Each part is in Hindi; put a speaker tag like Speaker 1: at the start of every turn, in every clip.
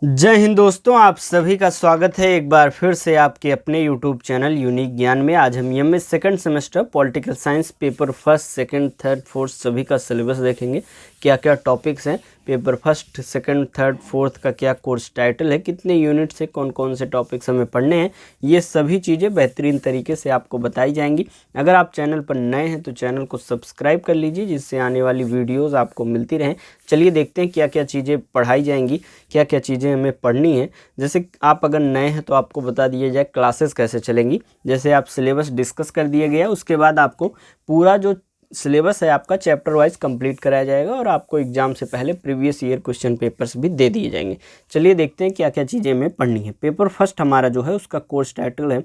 Speaker 1: जय हिंद दोस्तों, आप सभी का स्वागत है एक बार फिर से आपके अपने YouTube चैनल यूनिक ज्ञान में। आज हम MA second semester political science paper first, second, third, fourth सभी का सिलेबस देखेंगे। क्या क्या टॉपिक्स हैं, paper first, second, third, fourth का क्या कोर्स टाइटल है, कितने यूनिट से कौन कौन से टॉपिक्स हमें पढ़ने हैं, ये सभी चीज़ें बेहतरीन तरीके से आपको बताई जाएंगी। अगर आप चैनल पर नए हैं तो चैनल को सब्सक्राइब कर लीजिए, जिससे आने वाली वीडियोज़ आपको मिलती रहें। चलिए देखते हैं क्या क्या चीज़ें पढ़ाई जाएंगी, क्या क्या चीज़ें हमें पढ़नी है। जैसे आप अगर नए हैं तो आपको बता दिया जाए क्लासेस कैसे चलेंगी। जैसे आप सिलेबस डिस्कस कर दिया गया, उसके बाद आपको पूरा जो सिलेबस है आपका चैप्टर वाइज कंप्लीट कराया जाएगा और आपको एग्जाम से पहले प्रीवियस ईयर क्वेश्चन पेपर्स भी दे दिए जाएंगे। चलिए देखते हैं क्या क्या चीज़ें हमें पढ़नी है। पेपर फर्स्ट हमारा जो है उसका कोर्स टाइटल है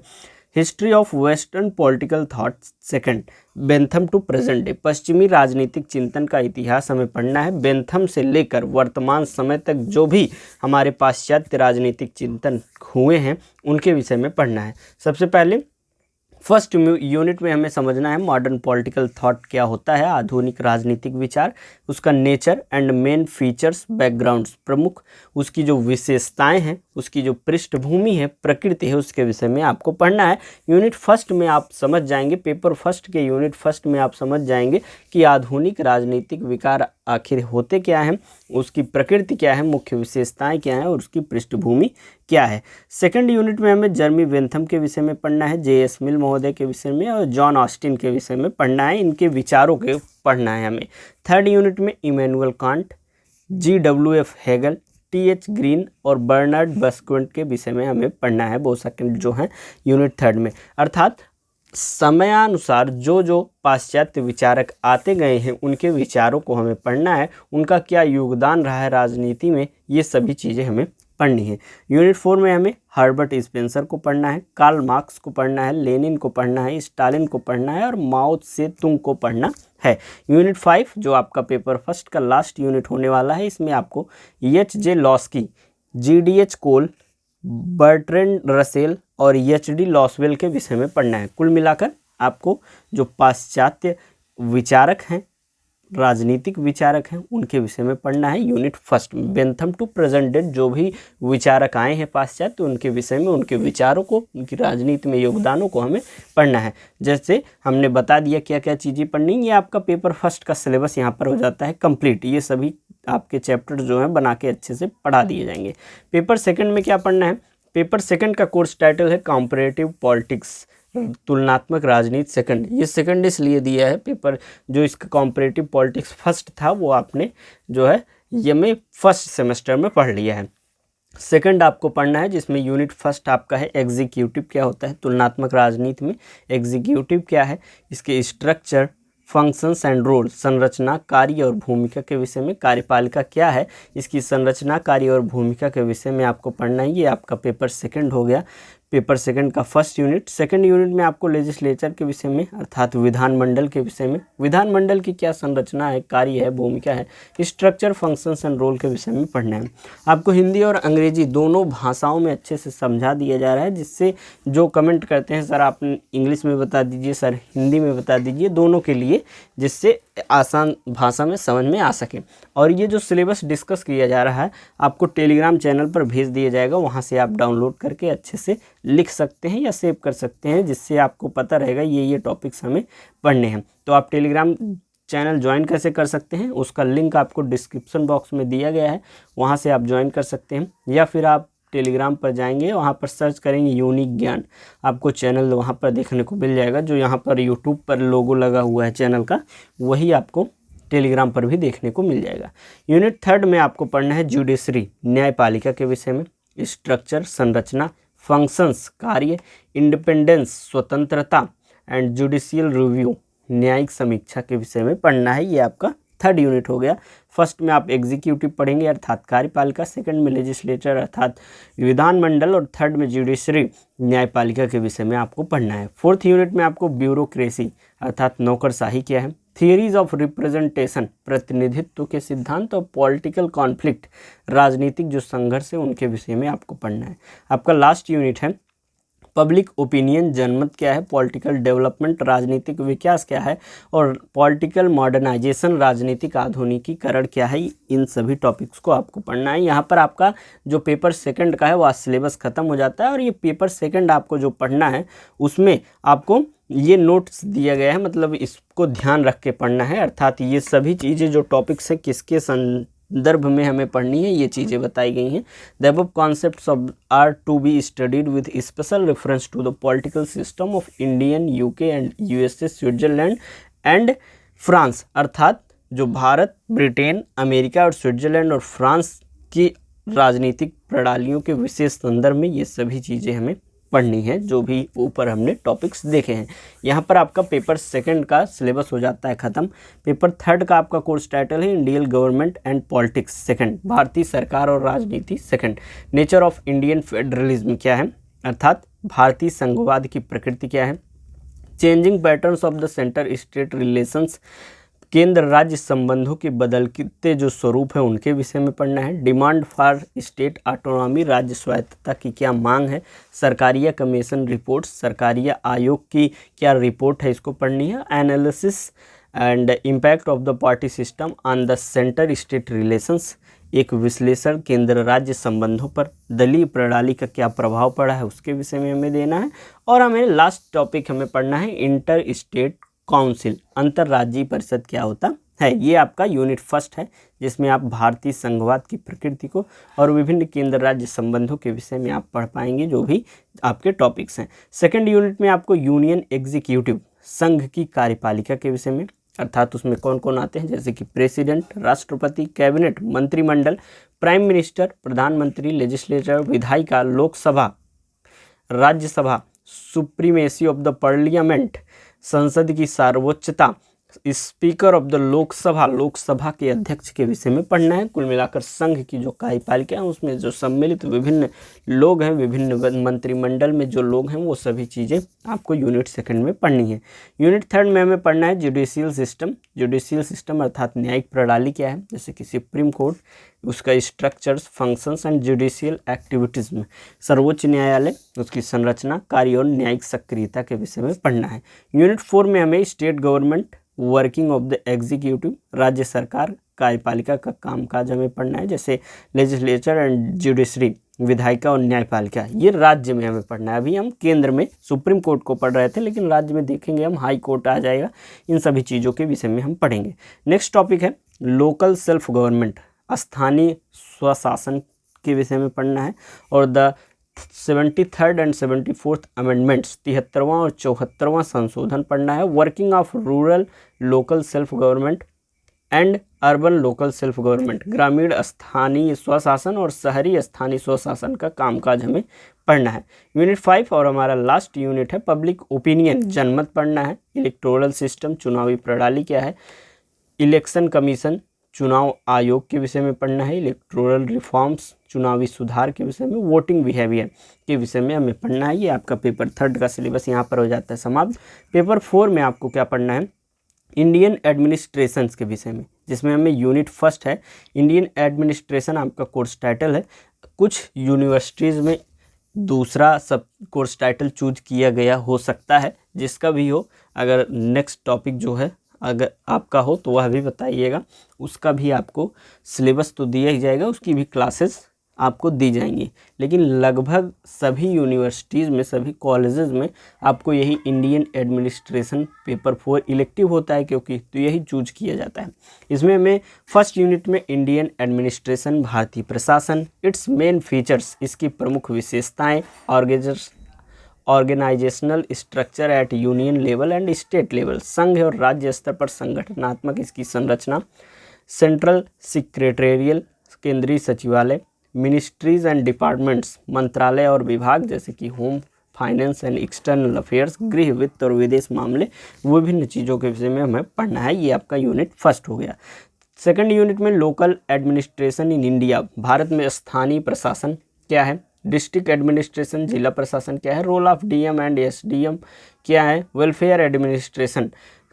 Speaker 1: history of western political thought, second Bentham to present day. पश्चिमी राजनीतिक चिंतन का इतिहास हमें पढ़ना है। बेंथम से लेकर वर्तमान समय तक जो भी हमारे पाश्चात्य राजनीतिक चिंतन हुए हैं उनके विषय में पढ़ना है। सबसे पहले फर्स्ट यूनिट में हमें समझना है मॉडर्न पॉलिटिकल थॉट क्या होता है, आधुनिक राजनीतिक विचार, उसका nature and main features, backgrounds, प्रमुख उसकी जो विशेषताएं हैं, उसकी जो पृष्ठभूमि है, प्रकृति है, उसके विषय में आपको पढ़ना है। यूनिट फर्स्ट में आप समझ जाएंगे, पेपर फर्स्ट के यूनिट फर्स्ट में आप समझ जाएंगे कि आधुनिक राजनीतिक विकार आखिर होते क्या हैं, उसकी प्रकृति क्या है, मुख्य विशेषताएं क्या हैं और उसकी पृष्ठभूमि क्या है। सेकंड यूनिट में हमें जर्मी बेंथम के विषय में पढ़ना है, जे.एस. मिल महोदय के विषय में और जॉन ऑस्टिन के विषय में पढ़ना है, इनके विचारों के पढ़ना है हमें। थर्ड यूनिट में Immanuel Kant, G.W.F. Hegel, T.H. Green और बर्नार्ड बस्क्वेंट के विषय में हमें पढ़ना है, वो सेकंड जो है यूनिट थर्ड में। अर्थात समयानुसार जो जो पाश्चात्य विचारक आते गए हैं उनके विचारों को हमें पढ़ना है, उनका क्या योगदान रहा है राजनीति में, ये सभी चीज़ें हमें पढ़नी है। यूनिट 4 में हमें हर्बर्ट स्पेंसर को पढ़ना है, कार्ल मार्क्स को पढ़ना है, लेनिन को पढ़ना है, स्टालिन को पढ़ना है और माओ से तुंग को पढ़ना है। यूनिट 5 जो आपका पेपर फर्स्ट का लास्ट यूनिट होने वाला है, इसमें आपको H.J. Laski, G.D.H. कोल, बर्ट्रेंड रसेल और H.D. लॉसवेल के विषय में पढ़ना है। कुल मिलाकर आपको जो पाश्चात्य विचारक हैं, राजनीतिक विचारक हैं, उनके विषय में पढ़ना है। यूनिट फर्स्ट में बेंथम टू प्रेजेंट डेट जो भी विचारक आए हैं पाश्चात्य, उनके विषय में, उनके विचारों को, उनकी राजनीति में योगदानों को हमें पढ़ना है। जैसे हमने बता दिया क्या क्या चीज़ें पढ़नी, ये आपका पेपर फर्स्ट का सिलेबस यहाँ पर हो जाता है कंप्लीट। ये सभी आपके चैप्टर जो हैं बना के अच्छे से पढ़ा दिए जाएंगे। पेपर सेकंड में क्या पढ़ना है, पेपर सेकंड का कोर्स टाइटल है कॉम्परेटिव पॉलिटिक्स, तुलनात्मक राजनीति सेकंड। ये सेकंड इसलिए दिया है, पेपर जो इसका कॉम्परेटिव पॉलिटिक्स फर्स्ट था वो आपने जो है ये में फर्स्ट सेमेस्टर में पढ़ लिया है। सेकंड आपको पढ़ना है जिसमें यूनिट फर्स्ट आपका है एग्जीक्यूटिव क्या होता है, तुलनात्मक राजनीति में एग्जीक्यूटिव क्या है, इसके स्ट्रक्चर, फंक्शंस एंड रोल, संरचना, कार्य और भूमिका के विषय में, कार्यपालिका क्या है, इसकी संरचना, कार्य और भूमिका के विषय में आपको पढ़ना है। ये आपका पेपर सेकंड हो गया, पेपर सेकंड का फर्स्ट यूनिट। सेकंड यूनिट में आपको लेजिस्लेचर के विषय में अर्थात विधानमंडल के विषय में, विधानमंडल की क्या संरचना है, कार्य है, भूमिका है, स्ट्रक्चर, फंक्शंस एंड रोल के विषय में पढ़ना है। आपको हिंदी और अंग्रेजी दोनों भाषाओं में अच्छे से समझा दिया जा रहा है, जिससे जो कमेंट करते हैं सर आप इंग्लिश में बता दीजिए, सर हिंदी में बता दीजिए, दोनों के लिए, जिससे आसान भाषा में समझ में आ सके। और ये जो सिलेबस डिस्कस किया जा रहा है आपको टेलीग्राम चैनल पर भेज दिया जाएगा, वहाँ से आप डाउनलोड करके अच्छे से लिख सकते हैं या सेव कर सकते हैं, जिससे आपको पता रहेगा ये टॉपिक्स हमें पढ़ने हैं। तो आप टेलीग्राम चैनल ज्वाइन कैसे कर सकते हैं, उसका लिंक आपको डिस्क्रिप्शन बॉक्स में दिया गया है, वहाँ से आप ज्वाइन कर सकते हैं। या फिर आप टेलीग्राम पर जाएंगे, वहाँ पर सर्च करेंगे यूनिक ज्ञान, आपको चैनल वहाँ पर देखने को मिल जाएगा। जो यहाँ पर यूट्यूब पर लोगो लगा हुआ है चैनल का, वही आपको टेलीग्राम पर भी देखने को मिल जाएगा। यूनिट थर्ड में आपको पढ़ना है जुडिशरी, न्यायपालिका के विषय में, स्ट्रक्चर, संरचना, फंक्शंस, कार्य, इंडिपेंडेंस, स्वतंत्रता एंड जुडिशियल रिव्यू, न्यायिक समीक्षा के विषय में पढ़ना है। ये आपका थर्ड यूनिट हो गया। फर्स्ट में आप एग्जीक्यूटिव पढ़ेंगे अर्थात कार्यपालिका, सेकंड में लेजिस्लेचर अर्थात विधानमंडल और थर्ड में जुडिशरी, न्यायपालिका के विषय में आपको पढ़ना है। फोर्थ यूनिट में आपको ब्यूरोक्रेसी अर्थात नौकरशाही क्या है, थियरीज ऑफ रिप्रेजेंटेशन, प्रतिनिधित्व के सिद्धांत और पॉलिटिकल कॉन्फ्लिक्ट, राजनीतिक जो संघर्ष है उनके विषय में आपको पढ़ना है। आपका लास्ट यूनिट है पब्लिक ओपिनियन जनमत क्या है, पॉलिटिकल डेवलपमेंट राजनीतिक विकास क्या है, और पॉलिटिकल मॉडर्नाइजेशन राजनीतिक आधुनिकीकरण क्या है। इन सभी टॉपिक्स को आपको पढ़ना है। यहाँ पर आपका जो पेपर सेकंड का है वह सिलेबस खत्म हो जाता है, और ये पेपर सेकंड आपको जो पढ़ना है उसमें आपको ये नोट्स दिया गया है, मतलब इसको ध्यान रख के पढ़ना है। अर्थात ये सभी चीज़ें जो टॉपिक्स हैं किसके संदर्भ में हमें पढ़नी है ये चीज़ें बताई गई हैं। The above concepts of are to be studied with special reference to the political system of Indian, UK and USA, Switzerland and France. अर्थात जो भारत, ब्रिटेन, अमेरिका और स्विट्जरलैंड और फ्रांस की राजनीतिक प्रणालियों के विशेष संदर्भ में ये सभी चीज़ें हमें पढ़नी है, जो भी ऊपर हमने टॉपिक्स देखे हैं। यहाँ पर आपका पेपर सेकंड का सिलेबस हो जाता है ख़त्म। पेपर थर्ड का आपका कोर्स टाइटल है Indian government and politics second, भारतीय सरकार और राजनीति second. Nature of Indian federalism क्या है, अर्थात भारतीय संघवाद की प्रकृति क्या है। Changing patterns of the centre state relations, केंद्र राज्य संबंधों के बदलते जो स्वरूप है उनके विषय में पढ़ना है। डिमांड फॉर स्टेट ऑटोनॉमी, राज्य स्वायत्तता की क्या मांग है। सरकारिया कमीशन रिपोर्ट, सरकारिया आयोग की क्या रिपोर्ट है, इसको पढ़नी है। Analysis and impact of the party system on the centre state relations, एक विश्लेषण केंद्र राज्य संबंधों पर दलीय प्रणाली का क्या प्रभाव पड़ा है उसके विषय में हमें देना है। और हमें लास्ट टॉपिक हमें पढ़ना है इंटर स्टेट काउंसिल, अंतर्राज्यीय परिषद क्या होता है। ये आपका यूनिट फर्स्ट है, जिसमें आप भारतीय संघवाद की प्रकृति को और विभिन्न केंद्र राज्य संबंधों के विषय में आप पढ़ पाएंगे, जो भी आपके टॉपिक्स हैं। सेकंड यूनिट में आपको यूनियन एग्जीक्यूटिव, संघ की कार्यपालिका के विषय में, अर्थात उसमें कौन कौन आते हैं, जैसे कि प्रेसिडेंट, राष्ट्रपति, कैबिनेट, मंत्रिमंडल, प्राइम मिनिस्टर, प्रधानमंत्री, लेजिस्लेचर, विधायिका, Lok Sabha, Rajya Sabha, supremacy of the parliament, संसद की सर्वोच्चता, speaker of the Lok Sabha, Lok Sabha के अध्यक्ष के विषय में पढ़ना है। कुल मिलाकर संघ की जो कार्यपालिका है उसमें जो सम्मिलित विभिन्न लोग हैं, विभिन्न मंत्रिमंडल में जो लोग हैं, वो सभी चीज़ें आपको यूनिट सेकंड में पढ़नी है। यूनिट थर्ड में हमें पढ़ना है जुडिशियल सिस्टम। जुडिशियल सिस्टम अर्थात न्यायिक प्रणाली क्या है, जैसे कि सुप्रीम कोर्ट, उसका structures, functions and judicial activities में सर्वोच्च न्यायालय, उसकी संरचना, कार्य और न्यायिक सक्रियता के विषय में पढ़ना है। यूनिट 4 में हमें state government, working of the executive, राज्य सरकार कार्यपालिका का कामकाज हमें पढ़ना है, जैसे लेजिस्लेचर एंड जुडिशरी, विधायिका और न्यायपालिका, ये राज्य में हमें पढ़ना है। अभी हम केंद्र में सुप्रीम कोर्ट को पढ़ रहे थे, लेकिन राज्य में देखेंगे हम हाई कोर्ट आ जाएगा। इन सभी चीज़ों के विषय में हम पढ़ेंगे। नेक्स्ट टॉपिक है लोकल सेल्फ गवर्नमेंट, स्थानीय स्वशासन के विषय में पढ़ना है। और the 73rd and 74th amendments, 73वां और 74वां संशोधन पढ़ना है। Working of rural local self government and urban local self government, ग्रामीण स्थानीय स्वशासन और शहरी स्थानीय स्वशासन का कामकाज हमें पढ़ना है। यूनिट 5 और हमारा लास्ट यूनिट है पब्लिक ओपिनियन, जनमत पढ़ना है। इलेक्टोरल सिस्टम, चुनावी प्रणाली क्या है। इलेक्शन कमीशन, चुनाव आयोग के विषय में पढ़ना है। इलेक्टोरल रिफॉर्म्स, चुनावी सुधार के विषय में। वोटिंग बिहेवियर के विषय में हमें पढ़ना है। ये आपका पेपर थर्ड का सिलेबस यहाँ पर हो जाता है समाप्त। पेपर 4 में आपको क्या पढ़ना है, इंडियन एडमिनिस्ट्रेशन के विषय में, जिसमें हमें यूनिट फर्स्ट है इंडियन एडमिनिस्ट्रेशन, आपका कोर्स टाइटल है। कुछ यूनिवर्सिटीज़ में दूसरा सब कोर्स टाइटल चूज किया गया हो सकता है, जिसका भी हो। अगर नेक्स्ट टॉपिक जो है अगर आपका हो तो वह भी बताइएगा, उसका भी आपको सिलेबस तो दिया ही जाएगा, उसकी भी क्लासेस आपको दी जाएंगी। लेकिन लगभग सभी यूनिवर्सिटीज़ में, सभी कॉलेजेस में आपको यही इंडियन एडमिनिस्ट्रेशन पेपर 4 इलेक्टिव होता है, क्योंकि तो यही चूज किया जाता है। इसमें हमें फर्स्ट यूनिट में इंडियन एडमिनिस्ट्रेशन, भारतीय प्रशासन, इट्स मेन फीचर्स, इसकी प्रमुख विशेषताएँ, organisational structure at union level and state level, संघ और राज्य स्तर पर संगठनात्मक इसकी संरचना, सेंट्रल सेक्रेटेरियल, केंद्रीय सचिवालय, मिनिस्ट्रीज एंड डिपार्टमेंट्स, मंत्रालय और विभाग, जैसे कि home, finance and external affairs, गृह, वित्त और विदेश मामले, विभिन्न चीज़ों के विषय में हमें पढ़ना है। ये आपका यूनिट फर्स्ट हो गया। सेकंड यूनिट में local administration in India, Bharat में स्थानीय प्रशासन क्या है। डिस्ट्रिक्ट एडमिनिस्ट्रेशन, जिला प्रशासन क्या है। Role of DM and SDM क्या है। वेलफेयर एडमिनिस्ट्रेशन,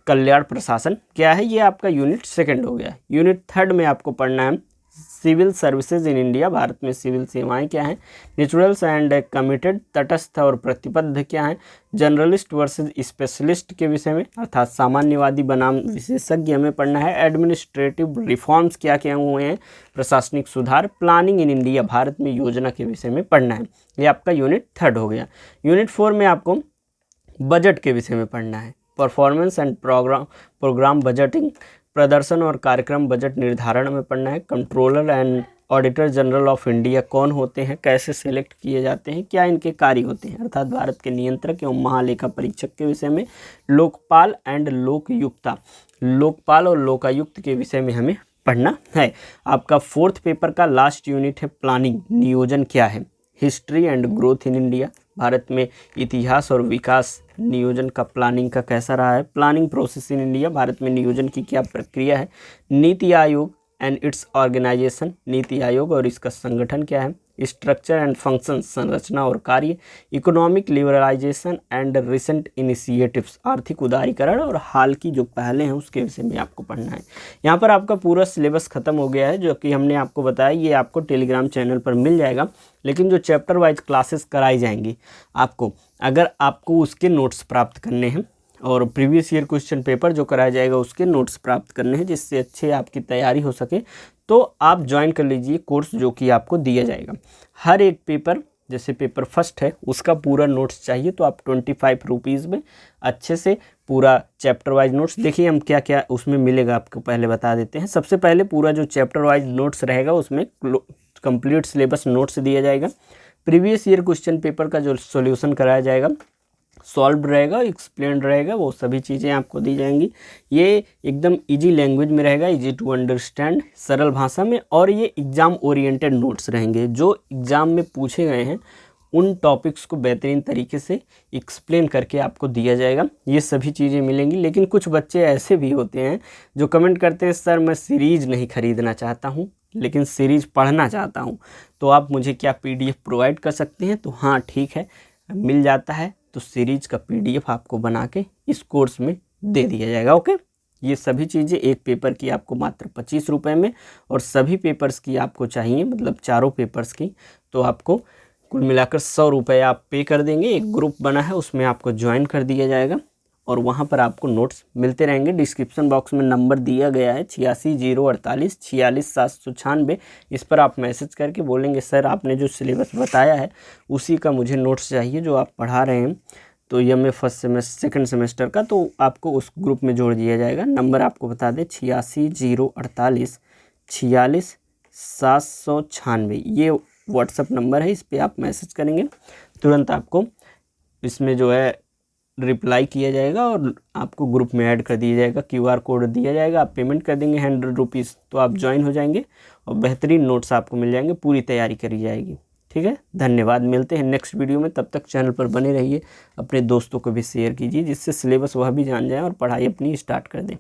Speaker 1: कल्याण प्रशासन क्या है। ये आपका यूनिट सेकंड हो गया। यूनिट थर्ड में आपको पढ़ना है civil services in India, Bharat में सिविल सेवाएं क्या हैं। न्यूट्रल्स एंड कमिटेड, तटस्थ और प्रतिबद्ध क्या हैं। जर्नलिस्ट वर्सेज स्पेशलिस्ट के विषय में, अर्थात सामान्यवादी बनाम विशेषज्ञ हमें पढ़ना है। एडमिनिस्ट्रेटिव रिफॉर्म्स क्या क्या हुए हैं, प्रशासनिक सुधार। प्लानिंग इन इंडिया, भारत में योजना के विषय में पढ़ना है। ये आपका यूनिट 3 हो गया। यूनिट 4 में आपको बजट के विषय में पढ़ना है। परफॉर्मेंस एंड प्रोग्राम बजटिंग, प्रदर्शन और कार्यक्रम बजट निर्धारण में पढ़ना है। Controller and auditor general of India कौन होते हैं, कैसे सेलेक्ट किए जाते हैं, क्या इनके कार्य होते हैं, अर्थात भारत के नियंत्रक एवं महालेखा परीक्षक के विषय में। लोकपाल एंड लोकयुक्ता, लोकपाल और लोकायुक्त के विषय में हमें पढ़ना है। आपका 4th पेपर का लास्ट यूनिट है प्लानिंग, नियोजन क्या है। History and growth in India, Bharat में इतिहास और विकास नियोजन का प्लानिंग का कैसा रहा है। Planning process in India, Bharat में नियोजन की क्या प्रक्रिया है। NITI Aayog and it's organisation, NITI Aayog और इसका संगठन क्या है। स्ट्रक्चर एंड फंक्शन, संरचना और कार्य। Economic liberalisation and recent initiatives, आर्थिक उदारीकरण और हाल की जो पहले हैं उसके विषय में आपको पढ़ना है। यहाँ पर आपका पूरा सिलेबस खत्म हो गया है, जो कि हमने आपको बताया, ये आपको टेलीग्राम चैनल पर मिल जाएगा। लेकिन जो चैप्टर वाइज क्लासेस कराई जाएंगी आपको, अगर आपको उसके नोट्स प्राप्त करने हैं और प्रीवियस ईयर क्वेश्चन पेपर जो कराया जाएगा उसके नोट्स प्राप्त करने हैं, जिससे अच्छे आपकी तैयारी हो सके, तो आप ज्वाइन कर लीजिए कोर्स जो कि आपको दिया जाएगा। हर एक पेपर, जैसे पेपर फर्स्ट है उसका पूरा नोट्स चाहिए तो आप 25 रुपीज़ में अच्छे से पूरा चैप्टर वाइज नोट्स, देखिए हम क्या क्या उसमें मिलेगा आपको पहले बता देते हैं। सबसे पहले पूरा जो चैप्टर वाइज नोट्स रहेगा उसमें कंप्लीट सिलेबस नोट्स दिया जाएगा। प्रीवियस ईयर क्वेश्चन पेपर का जो सॉल्यूशन कराया जाएगा, सॉल्व रहेगा, एक्सप्लेन रहेगा, वो सभी चीज़ें आपको दी जाएंगी। ये एकदम इजी लैंग्वेज में रहेगा, इजी टू अंडरस्टैंड, सरल भाषा में, और ये एग्ज़ाम ओरिएंटेड नोट्स रहेंगे। जो एग्ज़ाम में पूछे गए हैं उन टॉपिक्स को बेहतरीन तरीके से एक्सप्लेन करके आपको दिया जाएगा। ये सभी चीज़ें मिलेंगी। लेकिन कुछ बच्चे ऐसे भी होते हैं जो कमेंट करते हैं, सर मैं सीरीज़ नहीं ख़रीदना चाहता हूँ लेकिन सीरीज़ पढ़ना चाहता हूँ, तो आप मुझे क्या PDF प्रोवाइड कर सकते हैं। तो हाँ ठीक है, मिल जाता है, तो सीरीज का PDF आपको बना के इस कोर्स में दे दिया जाएगा। ओके, ये सभी चीज़ें एक पेपर की आपको मात्र 25 रुपये में, और सभी पेपर्स की आपको चाहिए, मतलब चारों पेपर्स की, तो आपको कुल मिलाकर 100 रुपये आप पे कर देंगे। एक ग्रुप बना है उसमें आपको ज्वाइन कर दिया जाएगा और वहाँ पर आपको नोट्स मिलते रहेंगे। डिस्क्रिप्शन बॉक्स में नंबर दिया गया है 86 048 46 796। इस पर आप मैसेज करके बोलेंगे सर आपने जो सिलेबस बताया है उसी का मुझे नोट्स चाहिए जो आप पढ़ा रहे हैं, तो ये मैं फर्स्ट सेमेस्टर सेकंड सेमेस्टर का, तो आपको उस ग्रुप में जोड़ दिया जाएगा। नंबर आपको बता दें 86 048 46 796, ये व्हाट्सअप नंबर है। इस पर आप मैसेज करेंगे, तुरंत आपको इसमें जो है रिप्लाई किया जाएगा और आपको ग्रुप में ऐड कर दिया जाएगा। QR कोड दिया जाएगा, आप पेमेंट कर देंगे 100 रुपीज़, तो आप ज्वाइन हो जाएंगे और बेहतरीन नोट्स आपको मिल जाएंगे, पूरी तैयारी करी जाएगी। ठीक है, धन्यवाद, मिलते हैं नेक्स्ट वीडियो में। तब तक चैनल पर बने रहिए, अपने दोस्तों को भी शेयर कीजिए जिससे सिलेबस वह भी जान जाए और पढ़ाई अपनी स्टार्ट कर दें।